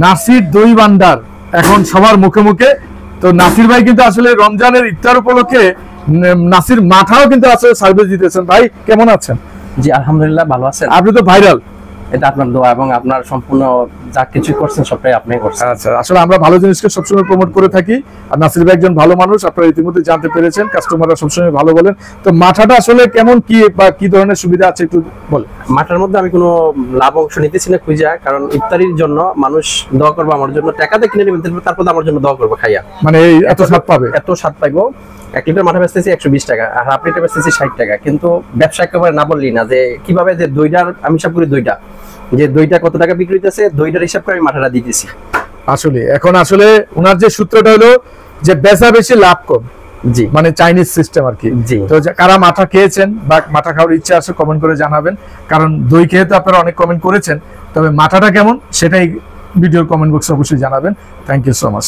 নাসির দই ভান্ডার এখন সবার মুখে মুখে। তো নাসির ভাই কিন্তু আসলে রমজানের ইফতার উপলক্ষে নাসির মাঠাও কিন্তু আসলে সার্ভিস দিতেছেন। ভাই কেমন আছেন? জি আলহামদুলিল্লাহ, ভালো আছেন। আপনি তো ভাইরাল, এটা আপনার দোয়া এবং আপনার সম্পূর্ণ যা কিছু করছেন সবটাই আপনি করছেন। আচ্ছা, আসলে আমরা ভালো জিনিসকে সবসময় প্রমোট করে থাকি, আর নাসির ভাই একজন ভালো মানুষ, আপনারা ইতিমধ্যে জানতে পেরেছেন, কাস্টমাররা সবসময় ভালো বলেন। তো মাঠাটা আসলে কেমন, কি বা কি ধরনের সুবিধা আছে একটু বলেন। মাঠার মধ্যে আমি কোনো লাভ অংশ নিতেছি না খুঁজা, কারণ ইফতারির জন্য মানুষ দোয়া করবো আমার জন্য, টাকাতে কিনে নেবেন, তারপর আমার জন্য দোয়া করবো খাইয়া, মানে এই এত স্বাদ পাবে, এত স্বাদ পাইবো। 1 লিটার মাঠা বেচতেছি 120 টাকা, আর হাফ লিটার বেচতেছি 60 টাকা। কিন্তু ব্যবসা একেবারে না বললি না, যে কিভাবে যে দইটার আমি হিসাব করি, দইটা কত টাকা বিক্রি হইতেছে, দইটার হিসাব করে আমি মাঠাটা দিতেছি। আসলে এখন আসলে ওনার যে সূত্রটা হলো যে বেচা বেশি লাভ কম, জি মানে চাইনিজ সিস্টেম আর কি। জি। তো কারা মাঠা খেয়েছেন বা মাঠা খাওয়ার ইচ্ছা আছে কমেন্ট করে জানাবেন, কারণ দই খেয়ে তো আপনারা অনেক কমেন্ট করেছেন, তবে মাঠাটা কেমন সেটাই ভিডিওর কমেন্ট বক্সে অবশ্যই জানাবেন। Thank you so much.